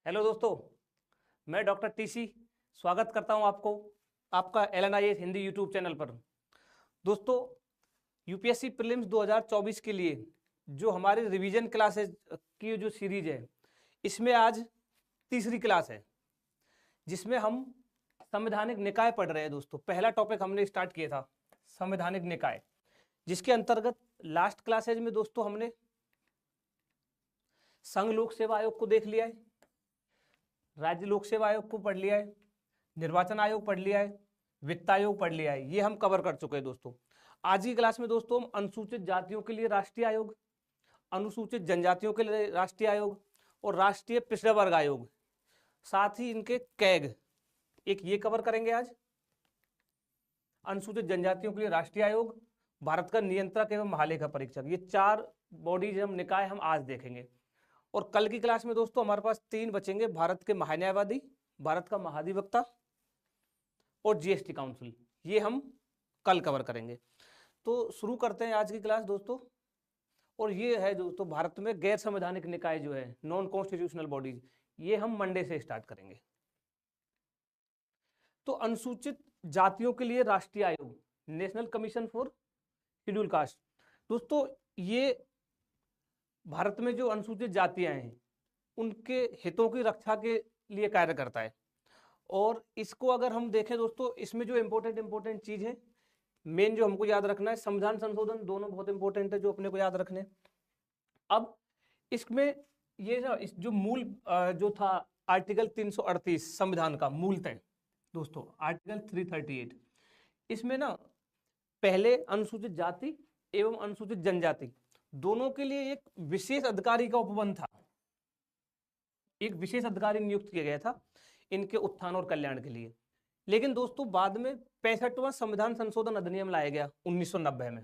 Hello दोस्तों, मैं doctor TC स्वागत करता हूं आपको आपका LNIS हिंदी यूट्यूब चैनल पर। दोस्तों, यूपीएससी प्रीलिम्स 2024 के लिए जो हमारी रिवीजन क्लासेज की जो सीरीज है, इसमें आज तीसरी क्लास है जिसमें हम संवैधानिक निकाय पढ़ रहे हैं। दोस्तों, पहला टॉपिक हमने स्टार्ट किया था संवैधानिक निकाय, जिसके अंतर्गत लास्ट क्लासेज में दोस्तों हमने संघ लोक सेवा आयोग को देख लिया है, राज्य लोक सेवा आयोग को पढ़ लिया है, निर्वाचन आयोग पढ़ लिया है, वित्त आयोग पढ़ लिया है। ये हम कवर कर चुके हैं। दोस्तों, आज की क्लास में दोस्तों हम अनुसूचित जातियों के लिए राष्ट्रीय आयोग, अनुसूचित जनजातियों के लिए राष्ट्रीय आयोग और राष्ट्रीय पिछड़ा वर्ग आयोग, साथ ही इनके कैग, एक ये कवर करेंगे आज। अनुसूचित जनजातियों के लिए राष्ट्रीय आयोग, भारत का नियंत्रक एवं महालेखा परीक्षक, ये चार बॉडीज हम निकाय हम आज देखेंगे। और कल की क्लास में दोस्तों हमारे पास तीन बचेंगे, भारत के महान्यायवादी, भारत का महाधिवक्ता और जीएसटी काउंसिल। ये हम कल कवर करेंगे। तो शुरू करते हैं आज की क्लास दोस्तों। और ये है दोस्तों भारत में गैर संवैधानिक निकाय जो है, नॉन कॉन्स्टिट्यूशनल बॉडीज, ये हम मंडे से स्टार्ट करेंगे। तो अनुसूचित जातियों के लिए राष्ट्रीय आयोग, national commission for schedule caste. दोस्तों, ये भारत में जो अनुसूचित जातियां हैं उनके हितों की रक्षा के लिए कार्य करता है। और इसको अगर हम देखें दोस्तों, इसमें जो इंपॉर्टेंट चीज है, मेन जो हमको याद रखना है, संविधान संशोधन, दोनों बहुत इंपॉर्टेंट है जो अपने को याद रखने। अब इसमें ये ना, इस जो मूल जो था आर्टिकल 338 संविधान का मूल तय दोस्तों, आर्टिकल 338, इसमें ना पहले अनुसूचित जाति एवं अनुसूचित जनजाति दोनों के लिए एक विशेष अधिकारी का उपबंध था, एक विशेष अधिकारी नियुक्त किया गया था इनके उत्थान और कल्याण के लिए। लेकिन दोस्तों बाद में 65वां संविधान संशोधन अधिनियम लाया गया 1990 में,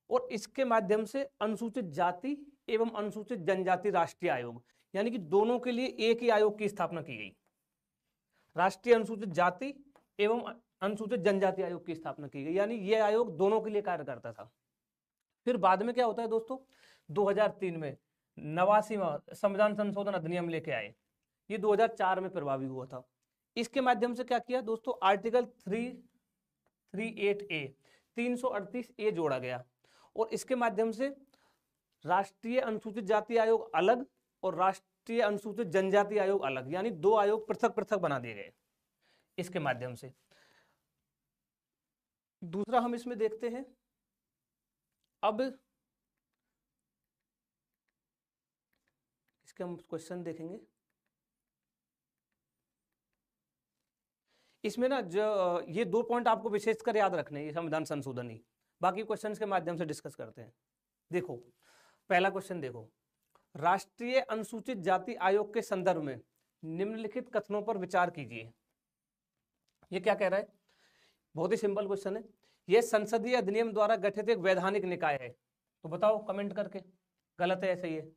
और इसके माध्यम से अनुसूचित जाति एवं अनुसूचित जनजाति राष्ट्रीय आयोग, यानी कि दोनों के लिए एक ही आयोग की स्थापना की गई। राष्ट्रीय अनुसूचित जाति एवं अनुसूचित जनजाति आयोग की स्थापना की गई, यानी यह आयोग दोनों के लिए कार्य करता था। फिर बाद में क्या होता है दोस्तों, 2003 में 89वां संविधान संशोधन अधिनियम लेके आए, ये 2004 में प्रभावी हुआ था। इसके माध्यम से क्या किया दोस्तों, आर्टिकल 338A 338A जोड़ा गया, और इसके माध्यम से राष्ट्रीय अनुसूचित जाति आयोग अलग और राष्ट्रीय अनुसूचित जनजाति आयोग अलग, यानी दो आयोग पृथक पृथक बना दिए गए इसके माध्यम से। दूसरा हम इसमें देखते हैं, अब इसके हम क्वेश्चन देखेंगे। इसमें ना जो ये दो पॉइंट आपको विशेषकर याद रखने, ये संविधान संशोधन ही, बाकी क्वेश्चंस के माध्यम से डिस्कस करते हैं। देखो, पहला क्वेश्चन देखो, राष्ट्रीय अनुसूचित जाति आयोग के संदर्भ में निम्नलिखित कथनों पर विचार कीजिए। ये क्या कह रहा है, बहुत ही सिंपल क्वेश्चन है। यह संसदीय अधिनियम द्वारा गठित एक वैधानिक निकाय है। तो बताओ कमेंट करके, गलत है ऐसे ही है?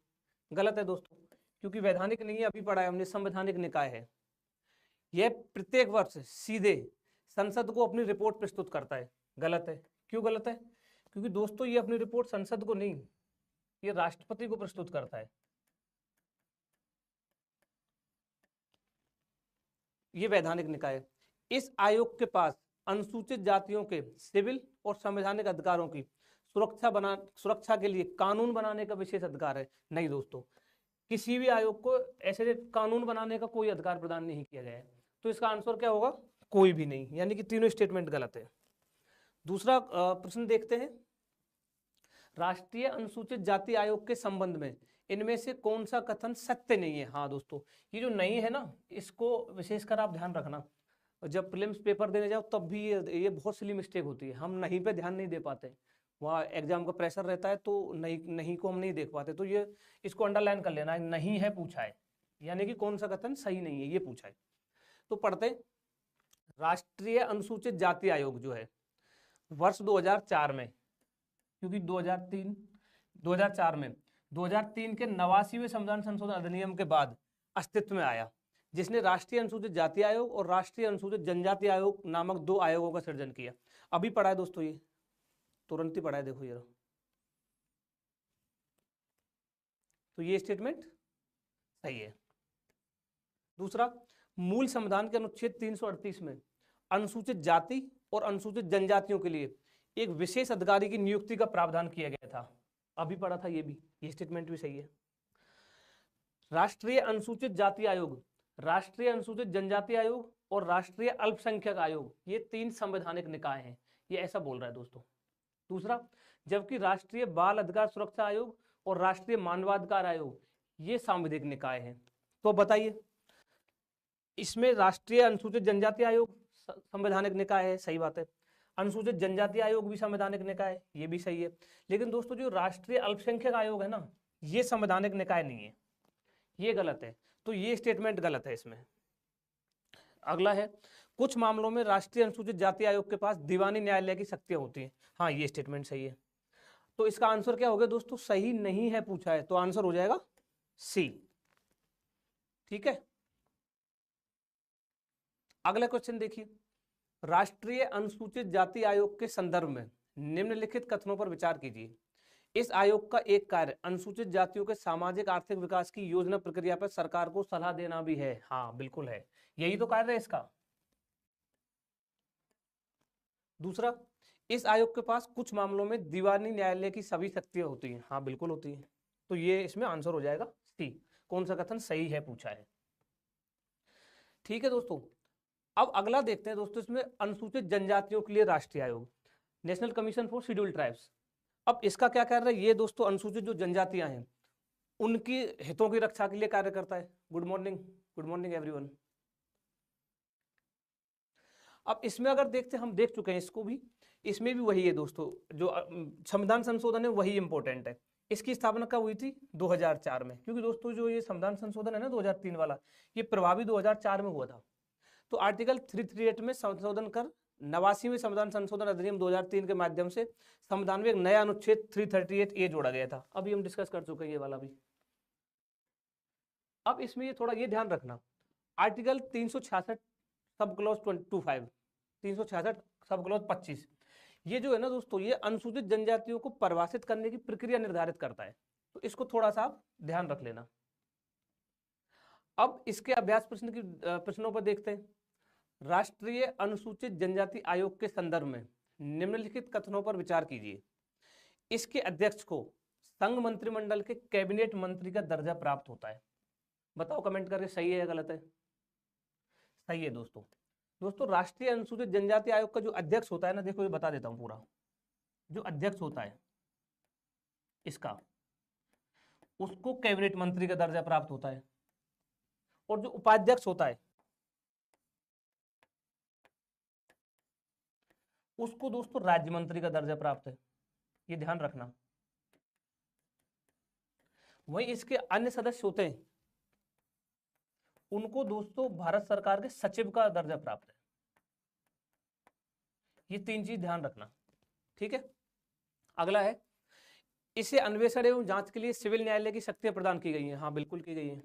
गलत है दोस्तों, क्योंकि वैधानिक नहीं है, अभी पढ़ा है हमने, संवैधानिक निकाय है। यह प्रत्येक वर्ष सीधे संसद को अपनी रिपोर्ट प्रस्तुत करता है। गलत है। क्यों गलत है? क्योंकि दोस्तों ये अपनी रिपोर्ट संसद को नहीं, ये राष्ट्रपति को प्रस्तुत करता है। ये वैधानिक निकाय है। इस आयोग के पास अनुसूचित जातियों के सिविल और संवैधानिक अधिकारों की सुरक्षा के लिए कानून बनाने का विशेष अधिकार है। नहीं दोस्तों, किसी भी आयोग को ऐसे कानून बनाने का कोई अधिकार प्रदान नहीं किया गया है। तो इसका आंसर क्या होगा, कोई भी नहीं, यानी कि तीनों स्टेटमेंट गलत है। दूसरा प्रश्न देखते हैं, राष्ट्रीय अनुसूचित जाति आयोग के संबंध में इनमें से कौन सा कथन सत्य नहीं है? हाँ दोस्तों, ये जो नहीं है ना, इसको विशेषकर आप ध्यान रखना। जब प्रीलिम्स पेपर देने जाओ तब भी ये बहुत सिली मिस्टेक होती है, हम नहीं पे ध्यान नहीं दे पाते, वहाँ एग्जाम का प्रेशर रहता है तो नहीं को हम नहीं देख पाते। तो ये इसको अंडरलाइन कर लेना है, नहीं है पूछा है, यानी कि कौन सा कथन सही नहीं है ये पूछा है। तो पढ़ते, राष्ट्रीय अनुसूचित जाति आयोग जो है वर्ष 2004 में, क्योंकि 2003 के 89वें संविधान संशोधन अधिनियम के बाद अस्तित्व में आया, जिसने राष्ट्रीय अनुसूचित जाति आयोग और राष्ट्रीय अनुसूचित जनजाति आयोग नामक दो आयोगों का सृजन किया। अभी पढ़ा है दोस्तों, ये तुरंत ही पढ़ा है, देखो ये। तो ये स्टेटमेंट सही है। दूसरा, मूल संविधान के अनुच्छेद 338 में अनुसूचित जाति और अनुसूचित जनजातियों के लिए एक विशेष अधिकारी की नियुक्ति का प्रावधान किया गया था। अभी पढ़ा था ये भी, ये स्टेटमेंट भी सही है। राष्ट्रीय अनुसूचित जाति आयोग, राष्ट्रीय अनुसूचित जनजाति आयोग और राष्ट्रीय अल्पसंख्यक आयोग, ये 3 संवैधानिक निकाय हैं, ये ऐसा बोल रहा है दोस्तों। दूसरा, जबकि राष्ट्रीय बाल अधिकार सुरक्षा आयोग और राष्ट्रीय मानवाधिकार आयोग ये सांविधिक निकाय हैं। तो बताइए, इसमें राष्ट्रीय अनुसूचित जनजाति आयोग संवैधानिक निकाय है, सही बात है। अनुसूचित जनजाति आयोग भी संवैधानिक निकाय है, ये भी सही है। लेकिन दोस्तों जो राष्ट्रीय अल्पसंख्यक आयोग है ना, ये संवैधानिक निकाय नहीं है, ये गलत है। तो ये स्टेटमेंट गलत है इसमें। अगला है, कुछ मामलों में राष्ट्रीय अनुसूचित जाति आयोग के पास दीवानी न्यायालय की शक्तियां होती हैं। हाँ, ये स्टेटमेंट सही है। तो इसका आंसर क्या हो गया दोस्तों? सही नहीं है पूछा है, तो आंसर हो जाएगा सी। ठीक है, अगला क्वेश्चन देखिए, राष्ट्रीय अनुसूचित जाति आयोग के संदर्भ में निम्नलिखित कथनों पर विचार कीजिए। इस आयोग का एक कार्य अनुसूचित जातियों के सामाजिक आर्थिक विकास की योजना प्रक्रिया पर सरकार को सलाह देना भी है। हाँ बिल्कुल है, यही तो कार्य है इसका। दूसरा, इस आयोग के पास कुछ मामलों में दीवानी न्यायालय की सभी शक्तियां होती हैं। हाँ बिल्कुल होती हैं, तो ये इसमें आंसर हो जाएगा सी। कौन सा कथन सही है पूछा है। ठीक है दोस्तों, अब अगला देखते हैं दोस्तों, इसमें अनुसूचित जनजातियों के लिए राष्ट्रीय आयोग, national commission for scheduled tribes. अब इसका क्या कार्य है? ये दोस्तों अनुसूचित जो जनजातियां हैं उनकी हितों की रक्षा के लिए कार्य करता है। Good morning everyone. अब इसमें अगर देखते हैं, हम देख चुके हैं इसको भी, इसमें भी वही है दोस्तों, जो संविधान संशोधन है वही इंपॉर्टेंट है। इसकी स्थापना कब हुई थी? 2004 में, क्योंकि दोस्तों जो ये संविधान संशोधन है ना 2003 वाला, ये प्रभावी 2004 में हुआ था। तो आर्टिकल 338 में संशोधन कर 89वें संविधान संशोधन अधिनियम 2003 के माध्यम से संविधान में एक नया अनुच्छेद 338A जोड़ा गया था। अभी हम डिस्कस कर चुके हैं ये वाला भी। अब इसमें ये थोड़ा ये ध्यान रखना, article 366 sub clause 25, 366 sub clause 25, ये जो है ना दोस्तों, ये अनुसूचित जनजातियों को परिभाषित करने की प्रक्रिया निर्धारित करता है। तो इसको थोड़ा सा आप ध्यान रख लेना। अब इसके अभ्यास प्रश्नों पर देखते हैं। राष्ट्रीय अनुसूचित जनजाति आयोग के संदर्भ में निम्नलिखित कथनों पर विचार कीजिए। इसके अध्यक्ष को संघ मंत्रिमंडल के कैबिनेट मंत्री का दर्जा प्राप्त होता है। बताओ कमेंट करके, सही है या गलत है? सही है दोस्तों। दोस्तों राष्ट्रीय अनुसूचित जनजाति आयोग का जो अध्यक्ष होता है ना, देखो ये बता देता हूं पूरा, जो अध्यक्ष होता है इसका, उसको कैबिनेट मंत्री का दर्जा प्राप्त होता है, और जो उपाध्यक्ष होता है उसको दोस्तों राज्य मंत्री का दर्जा प्राप्त है, ये ध्यान रखना। वहीं इसके अन्य सदस्य होते हैं, उनको दोस्तों भारत सरकार के सचिव का दर्जा प्राप्त है। ये 3 चीज ध्यान रखना, ठीक है। अगला है, इसे अन्वेषण एवं जांच के लिए सिविल न्यायालय की शक्तियां प्रदान की गई हैं। हाँ बिल्कुल की गई है।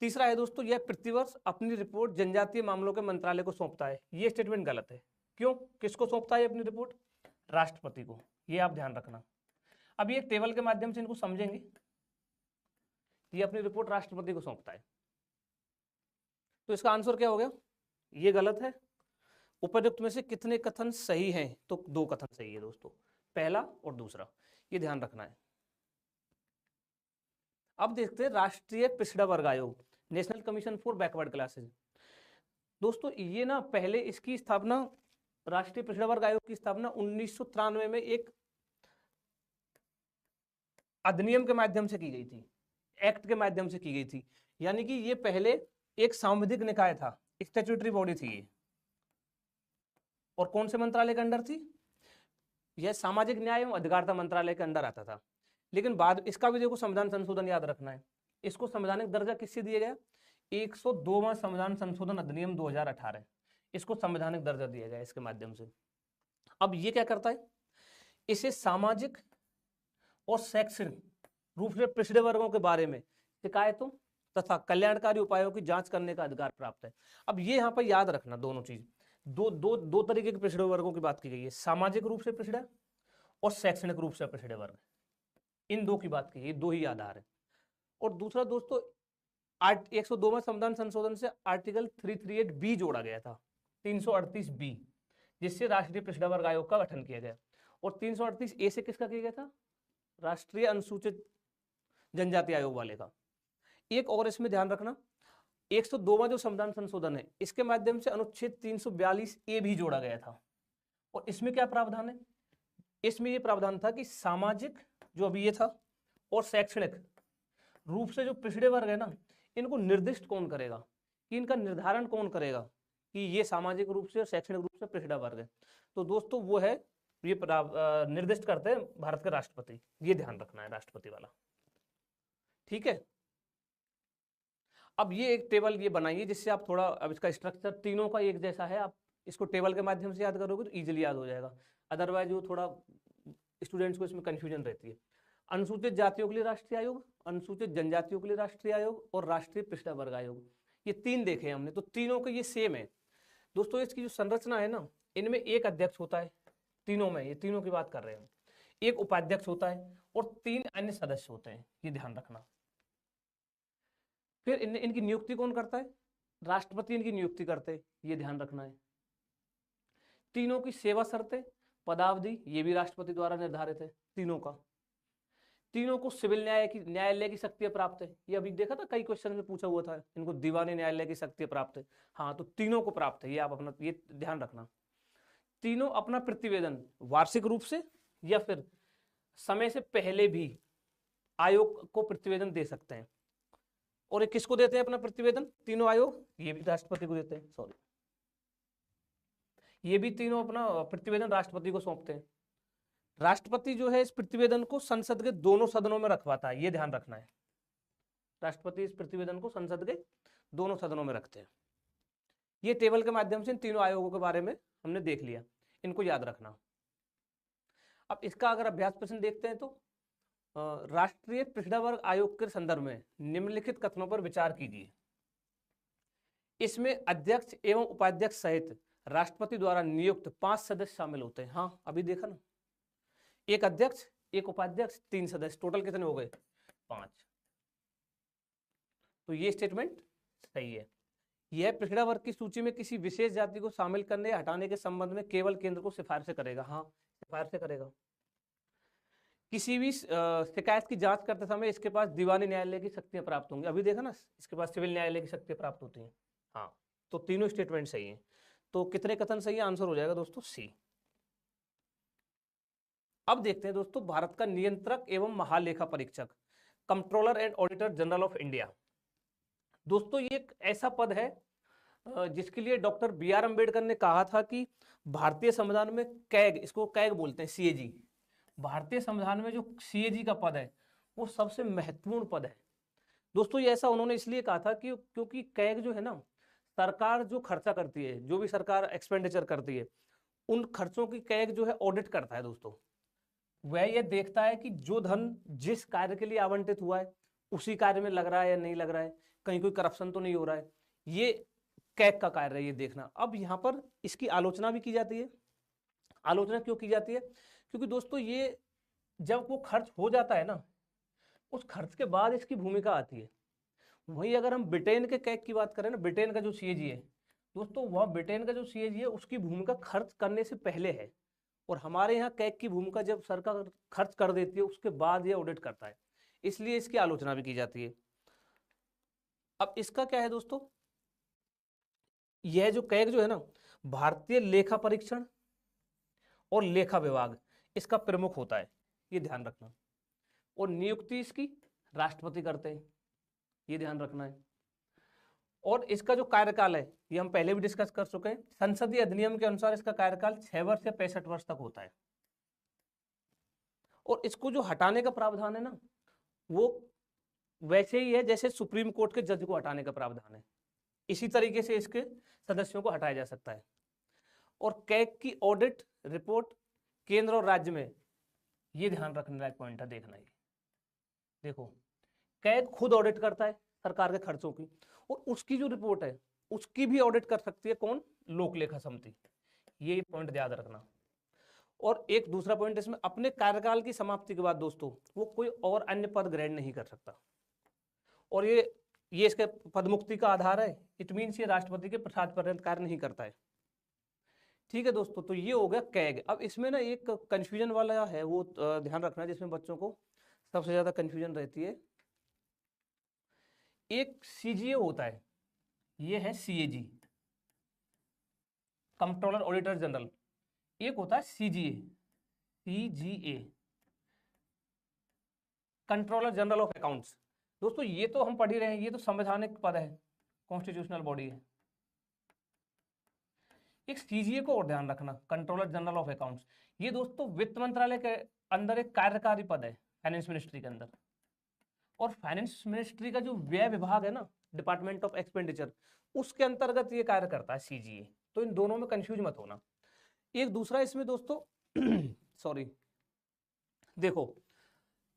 तीसरा है दोस्तों, यह प्रतिवर्ष अपनी रिपोर्ट जनजातीय मामलों के मंत्रालय को सौंपता है। ये स्टेटमेंट गलत है। क्यों? किसको सौंपता है अपनी रिपोर्ट? राष्ट्रपति को, ये आप ध्यान रखना। अब ये एक टेबल के माध्यम से इनको समझेंगे। ये अपनी रिपोर्ट राष्ट्रपति को सौंपता है, तो इसका आंसर क्या हो गया? ये गलत है। उपयुक्त में से कितने कथन सही हैं? तो 2 कथन सही है दोस्तों, पहला और दूसरा, ये ध्यान रखना है। अब देखते हैं राष्ट्रीय पिछड़ा वर्ग आयोग, national commission for backward classes. दोस्तों ये ना पहले इसकी स्थापना, राष्ट्रीय पिछड़ा वर्ग आयोग की स्थापना 1993 में एक अधिनियम के माध्यम से की गई थी, एक्ट के माध्यम से की गई थी। यानी कि ये पहले एक सांविधिक निकाय था, स्टैट्यूटरी बॉडी थी ये। और कौन से मंत्रालय के अंडर थी? यह सामाजिक न्याय एवं अधिकारिता मंत्रालय के अंडर आता था। लेकिन बाद इसका भी देखो संविधान संशोधन याद रखना है, इसको संवैधानिक दर्जा किससे दिया गया? 102वां संविधान संशोधन अधिनियम 2018, इसको संवैधानिक दर्जा दिया गया इसके माध्यम से। अब ये क्या करता है? इसे सामाजिक और शैक्षणिक रूप से पिछड़े वर्गों के बारे में शिकायतों तथा कल्याणकारी उपायों की जांच करने का अधिकार प्राप्त है। अब ये यहाँ पर याद रखना दोनों चीज, दो तरीके के पिछड़े वर्गों की बात की गई है, सामाजिक रूप से पिछड़ा और शैक्षणिक रूप से पिछड़े वर्ग। इन 2 की बात की, ये 2 ही आधार है। और दूसरा दोस्तों, 102 में संविधान संशोधन से आर्टिकल 338 बी जोड़ा गया था, 338 बी, जिससे राष्ट्रीय पिछड़ा वर्ग आयोग का गठन किया गया। और 338 ए से किसका किया गया था? राष्ट्रीय अनुसूचित जनजाति आयोग वाले का। एक और इसमें ध्यान रखना, 102वां जो संविधान संशोधन है, इसके माध्यम से अनुच्छेद 342 ए भी जोड़ा गया था। और इसमें क्या प्रावधान है? इसमें ये प्रावधान था कि सामाजिक जो अभी ये था और शैक्षणिक रूप से जो पिछड़े वर्ग है ना, इनको निर्दिष्ट कौन करेगा, कि इनका निर्धारण कौन करेगा कि ये सामाजिक रूप से और शैक्षणिक रूप से पिछड़ा वर्ग है। तो दोस्तों वो है, ये निर्दिष्ट करते हैं भारत के राष्ट्रपति। ये ध्यान रखना है, राष्ट्रपति वाला। ठीक है। अब ये एक टेबल ये बनाइए जिससे आप थोड़ा, अब इसका स्ट्रक्चर तीनों का एक जैसा है, आप इसको टेबल के माध्यम से याद करोगे तो इजीली याद हो जाएगा। अदरवाइज वो थोड़ा स्टूडेंट्स को इसमें कंफ्यूजन रहती है। अनुसूचित जातियों के लिए राष्ट्रीय आयोग, अनुसूचित जनजातियों के लिए राष्ट्रीय आयोग और राष्ट्रीय पिछड़ा वर्ग आयोग, ये तीन देखे हमने। तो तीनों के ये सेम है दोस्तों। इसकी जो संरचना है ना, इनमें एक अध्यक्ष होता है तीनों में, ये तीनों की बात कर रहे हैं, एक उपाध्यक्ष होता है और 3 अन्य सदस्य होते हैं, ये ध्यान रखना। फिर इनकी नियुक्ति कौन करता है? राष्ट्रपति इनकी नियुक्ति करते हैं, ये ध्यान रखना है। तीनों की सेवा शर्तें, पदावधि, ये भी राष्ट्रपति द्वारा निर्धारित है तीनों का। तीनों को सिविल न्यायालय की शक्तियां प्राप्त है। ये अभी देखा था, कई क्वेश्चन में पूछा हुआ था, इनको दीवानी न्यायालय की शक्तियां प्राप्त है। हाँ, तो तीनों को प्राप्त है, ये आप अपना ये ध्यान रखना। तीनों अपना प्रतिवेदन वार्षिक रूप से या फिर समय से पहले भी आयोग को प्रतिवेदन दे सकते हैं। और ये किसको देते हैं अपना प्रतिवेदन? तीनों आयोग, ये भी राष्ट्रपति को देते हैं, सॉरी, ये भी तीनों अपना प्रतिवेदन राष्ट्रपति को सौंपते हैं। राष्ट्रपति जो है इस प्रतिवेदन को संसद के दोनों सदनों में रखवाता है, ये ध्यान रखना है। राष्ट्रपति इस प्रतिवेदन को संसद के दोनों सदनों में रखते हैं। ये टेबल के माध्यम से इन तीनों आयोगों के बारे में हमने देख लिया, इनको याद रखना। अब इसका अगर अभ्यास प्रश्न देखते हैं तो राष्ट्रीय पिछड़ा वर्ग आयोग के संदर्भ में निम्नलिखित कथनों पर विचार कीजिए। इसमें अध्यक्ष एवं उपाध्यक्ष सहित राष्ट्रपति द्वारा नियुक्त 5 सदस्य शामिल होते हैं। हाँ, अभी देखा ना, एक अध्यक्ष, एक उपाध्यक्ष, 3 सदस्य, टोटल कितने हो गए? 5। तो ये स्टेटमेंट सही है। यह पिछड़ा वर्ग की सूची में किसी विशेष जाति को शामिल करने या हटाने के संबंध में केवल केंद्र को सिफारिश करेगा। हाँ, सिफारिश करेगा। किसी भी शिकायत की जांच करते समय इसके पास दीवानी न्यायालय की शक्तियां प्राप्त होंगी। अभी देखा ना, इसके पास सिविल न्यायालय की शक्तियां प्राप्त होती हैं। हाँ, तो तीनों स्टेटमेंट सही हैं। तो कितने कथन सही है? आंसर हो जाएगा दोस्तों सी। अब देखते हैं दोस्तों, भारत का नियंत्रक एवं महालेखा परीक्षक, controller and auditor general of India. दोस्तों ये एक ऐसा पद है जिसके लिए डॉक्टर BR अम्बेडकर ने कहा था कि भारतीय संविधान में कैग, इसको कैग बोलते हैं, CAG, भारतीय संविधान में जो CAG का पद है वो सबसे महत्वपूर्ण पद है। दोस्तों ये ऐसा उन्होंने इसलिए कहा था कि क्योंकि कैग जो है ना, सरकार जो खर्चा करती है, जो भी सरकार एक्सपेंडिचर करती है, उन खर्चों की कैग जो है ऑडिट करता है दोस्तों। वह यह देखता है कि जो धन जिस कार्य के लिए आवंटित हुआ है उसी कार्य में लग रहा है या नहीं लग रहा है, कहीं कोई करप्शन तो नहीं हो रहा है। ये कैग का कार्य है, ये देखना। अब यहाँ पर इसकी आलोचना भी की जाती है। आलोचना क्यों की जाती है? क्योंकि दोस्तों ये जब वो खर्च हो जाता है ना, उस खर्च के बाद इसकी भूमिका आती है। वही अगर हम ब्रिटेन के कैग की बात करें ना, ब्रिटेन का जो CAG है दोस्तों, वह ब्रिटेन का जो CAG है उसकी भूमिका खर्च करने से पहले है, और हमारे यहाँ कैग की भूमिका जब सरकार खर्च कर देती है उसके बाद ये ऑडिट करता है, इसलिए इसकी आलोचना भी की जाती है। अब इसका क्या है दोस्तों, यह जो कैग जो है ना, भारतीय लेखा परीक्षण और लेखा विभाग इसका प्रमुख होता है, ये ध्यान रखना। और नियुक्ति इसकी राष्ट्रपति करते हैं, ये ध्यान रखना है। और इसका जो कार्यकाल है ये हम पहले भी डिस्कस कर चुके हैं। संसदीय अधिनियम के अनुसार इसका कार्यकाल 6 वर्ष या 65 वर्ष तक होता है। और इसको जो हटाने का प्रावधान है ना, वो वैसे ही है जैसे सुप्रीम कोर्ट के जज को हटाने का प्रावधान है, इसी तरीके से इसके सदस्यों को हटाया जा सकता है। और कैग की ऑडिट रिपोर्ट केंद्र और राज्य में, ये ध्यान रखने लायक पॉइंट है, देखना। ये देखो, कैग खुद ऑडिट करता है सरकार के खर्चों की, और उसकी जो रिपोर्ट है उसकी भी ऑडिट कर सकती है कौन? लोक लेखा समिति। ये पॉइंट याद रखना। और एक दूसरा पॉइंट इसमें, अपने कार्यकाल की समाप्ति के बाद दोस्तों वो कोई और अन्य पद ग्रहण नहीं कर सकता। और ये ये इसके पदमुक्ति का आधार है। इट मीन्स ये राष्ट्रपति के प्रसाद पर्यंत कार्य नहीं करता है। ठीक है दोस्तों, तो ये हो गया कैग। अब इसमें ना एक कंफ्यूजन वाला है, वो ध्यान रखना, जिसमें बच्चों को सबसे ज्यादा कंफ्यूजन रहती है। एक सीजीए होता है, ये है सीएजी, कंट्रोलर ऑडिटर जनरल। एक होता है CGA, CGA controller general of accounts. दोस्तों ये तो हम पढ़ ही रहे हैं, ये तो संवैधानिक पद है, कॉन्स्टिट्यूशनल बॉडी है। एक सीजीए को और ध्यान रखना, कंट्रोलर जनरल ऑफ अकाउंट्स, ये दोस्तों वित्त मंत्रालय के अंदर एक कार्यकारी पद है, फाइनेंस मिनिस्ट्री के अंदर। और फाइनेंस मिनिस्ट्री का जो व्यय विभाग है ना, डिपार्टमेंट ऑफ एक्सपेंडिचर, उसके अंतर्गत ये कार्य करता है सीजीए। तो इन दोनों में कंफ्यूज मत होना। एक दूसरा इसमें दोस्तों सॉरी, देखो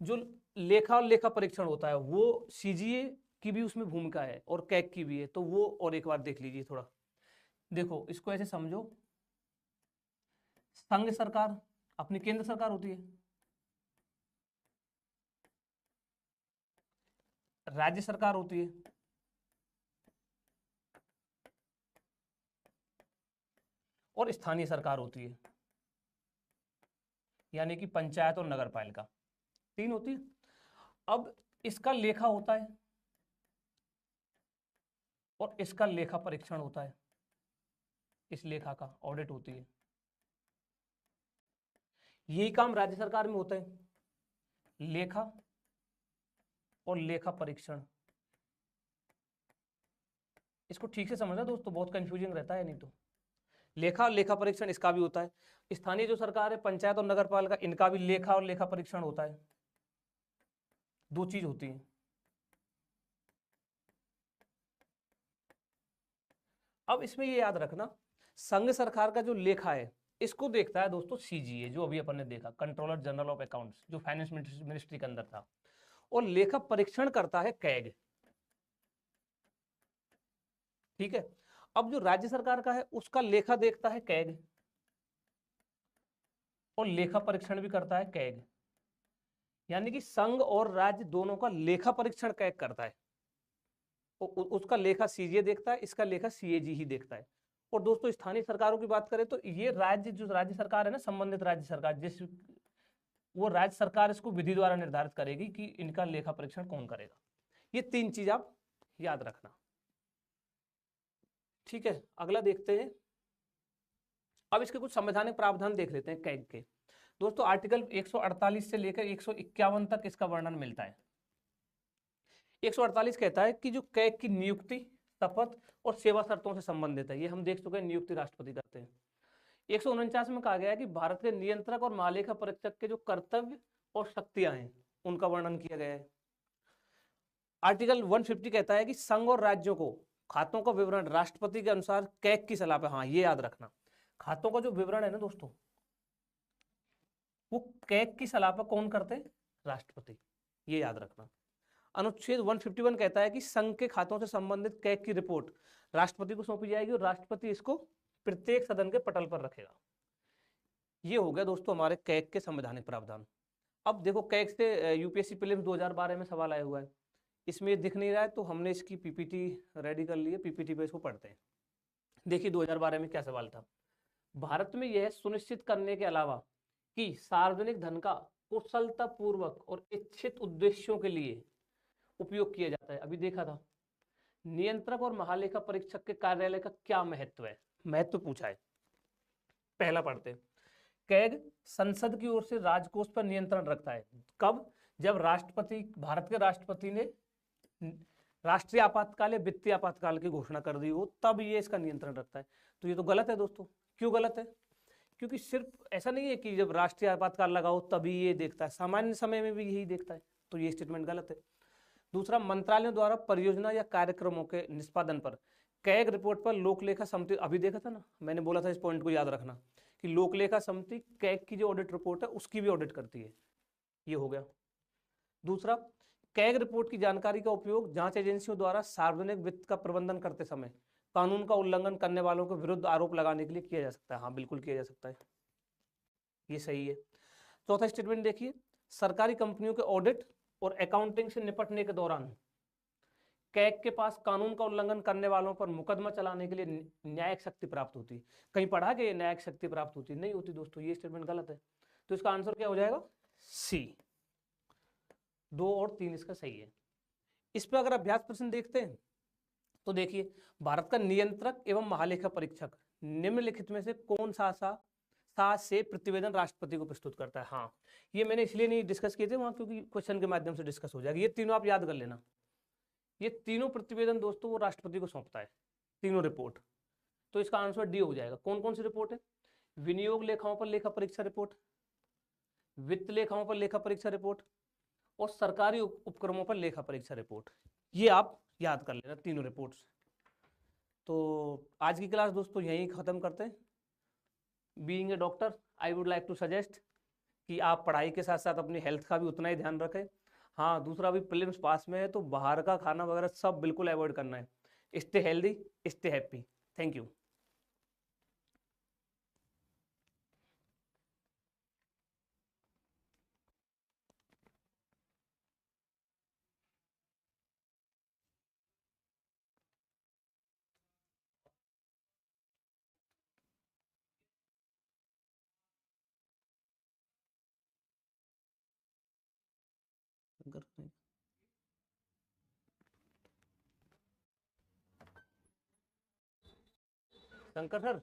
जो लेखा और लेखा परीक्षण होता है वो सीजीए की भी उसमें भूमिका है और कैग की भी है, तो वो और एक बार देख लीजिए थोड़ा। देखो इसको ऐसे समझो, संघ सरकार अपनी केंद्र सरकार होती है, राज्य सरकार होती है, और स्थानीय सरकार होती है, यानी कि पंचायत और नगर पालिका, तीन होती है। अब इसका लेखा होता है और इसका लेखा परीक्षण होता है, इस लेखा का ऑडिट होती है। यही काम राज्य सरकार में होता है, लेखा और लेखा परीक्षण। इसको ठीक से समझना दोस्तों, बहुत कंफ्यूजिंग रहता है नहीं तो। लेखा और लेखा परीक्षण इसका भी होता है। स्थानीय जो सरकार है, पंचायत और नगर पालिका, इनका भी लेखा और लेखा परीक्षण होता है। दो चीज होती है। अब इसमें ये याद रखना, संघ सरकार का जो लेखा है इसको देखता है दोस्तों सीजीए, जो अभी अपन ने देखा, कंट्रोलर जनरल ऑफ अकाउंट्स, जो फाइनेंस मिनिस्ट्री के अंदर था। और लेखा परीक्षण करता है कैग। ठीक है। अब जो राज्य सरकार का है उसका लेखा देखता है कैग, और लेखा परीक्षण भी करता है कैग। यानी कि संघ और राज्य दोनों का लेखा परीक्षण कैग करता है। उसका लेखा सीजीए देखता है, इसका लेखा सीएजी ही देखता है। और दोस्तों स्थानीय सरकारों की बात करें तो ये राज्य, जो राज्य सरकार है ना, संबंधित राज्य सरकार, जिस वो राज्य सरकार इसको विधि द्वारा निर्धारित करेगी कि इनका लेखा परीक्षण कौन करेगा। ये तीन चीज आप याद रखना। ठीक है, अगला देखते हैं। अब इसके कुछ संवैधानिक प्रावधान देख लेते हैं कैग के। दोस्तों आर्टिकल 148 से लेकर 151 तक इसका वर्णन मिलता है। 148 कहता है कि जो कैग की नियुक्ति, शपथ और सेवा शर्तों से संबंधित है। ये हम देख चुके हैं, नियुक्ति राष्ट्रपति करते हैं। 149 में कहा गया है कि भारत के नियंत्रक और महालेखा परीक्षक के जो कर्तव्य और शक्तियां हैं उनका वर्णन किया गया है। आर्टिकल 150 कहता है कि संघ और राज्यों को खातों का विवरण राष्ट्रपति के अनुसार कैग की सलाह पर, हाँ ये याद रखना, खातों का जो विवरण है ना दोस्तों, वो कैग की सलाह पर कौन करते हैं? राष्ट्रपति, ये याद रखना। अनुच्छेद 151 कहता है कि संघ के खातों से संबंधित कैग की रिपोर्ट राष्ट्रपति को सौंपी जाएगी और राष्ट्रपति इसको प्रत्येक सदन के पटल पर रखेगा। ये हो गया दोस्तों हमारे कैग के संवैधानिक प्रावधान। अब देखो कैग से यूपीएससी प्रीलिम्स 2012 में सवाल आया हुआ है। इसमें दिख नहीं रहा है तो हमने इसकी पीपीटी रेडी कर ली है, पीपीटी पे इसको पढ़ते हैं। देखिए 2012 में क्या सवाल था। भारत में यह सुनिश्चित करने के अलावा कि सार्वजनिक धन का कुशलता पूर्वक और इच्छित उद्देश्यों के लिए उपयोग किया जाता है, अभी देखा था। नियंत्रक और महालेखा परीक्षक के कार्यालय का क्या महत्व है? महत्व पूछा है। पहला पढ़ते हैं। कैग संसद की ओर से राजकोष पर नियंत्रण रखता है। कब? जब राष्ट्रपति, भारत के राष्ट्रपति ने राष्ट्रीय आपातकाल या वित्तीय आपातकाल की घोषणा कर दी हो, तब ये इसका नियंत्रण रखता है। तो ये तो गलत है दोस्तों। क्यों गलत है? क्योंकि सिर्फ ऐसा नहीं है कि जब राष्ट्रीय आपातकाल लगाओ तभी ये देखता है, सामान्य समय में भी यही देखता है। तो ये स्टेटमेंट गलत है। दूसरा, मंत्रालयों द्वारा परियोजना या कार्यक्रमों के निष्पादन पर कैग रिपोर्ट पर लोकलेखा समिति, अभी देखा था ना, मैंने बोला था इस पॉइंट को याद रखना कि लोकलेखा समिति कैग की जो ऑडिट रिपोर्ट है उसकी भी ऑडिट करती है। ये हो गया। दूसरा, कैग रिपोर्ट की जानकारी का उपयोग जांच एजेंसियों द्वारा सार्वजनिक वित्त का प्रबंधन करते समय कानून का उल्लंघन करने वालों के विरुद्ध आरोप लगाने के लिए किया जा सकता है। हाँ बिल्कुल किया जा सकता है, ये सही है। चौथा स्टेटमेंट देखिए, सरकारी कंपनियों के ऑडिट और अकाउंटिंग से निपटने के दौरान कैग के पास कानून का उल्लंघन करने वालों पर मुकदमा चलाने के लिए न्यायिक शक्ति प्राप्त होती है। कहीं पढ़ा कि न्यायिक शक्ति प्राप्त होती नहीं होती दोस्तों, ये स्टेटमेंट गलत है। तो इसका आंसर क्या हो जाएगा? सी। 2 और 3 इसका सही है। इस पर अगर अभ्यास प्रश्न देखते हैं तो देखिए, भारत का नियंत्रक एवं महालेखा परीक्षक निम्नलिखित में से कौन सा से प्रतिवेदन राष्ट्रपति को प्रस्तुत करता है? हाँ, ये मैंने इसलिए नहीं डिस्कस किए थे वहां क्योंकि क्वेश्चन के माध्यम से डिस्कस हो जाएगा। ये तीनों आप याद कर लेना, ये तीनों प्रतिवेदन दोस्तों वो राष्ट्रपति को सौंपता है, तीनों रिपोर्ट। तो इसका आंसर डी हो जाएगा। कौन कौन सी रिपोर्ट है? विनियोग लेखाओं पर लेखा परीक्षा रिपोर्ट, वित्त लेखाओं पर लेखा परीक्षा रिपोर्ट और सरकारी उपक्रमों पर लेखा परीक्षा रिपोर्ट। ये आप याद कर लेना तीनों रिपोर्ट्स। तो आज की क्लास दोस्तों यहीं खत्म करते हैं। Being a doctor I would like to suggest कि आप पढ़ाई के साथ साथ अपनी हेल्थ का भी उतना ही ध्यान रखें। हाँ, दूसरा भी प्रीलिम्स पास में है तो बाहर का खाना वगैरह सब बिल्कुल अवॉइड करना है। Stay healthy, stay happy. Thank you. Shankar sir,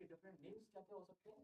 different names क्या क्या हो सकते हैं?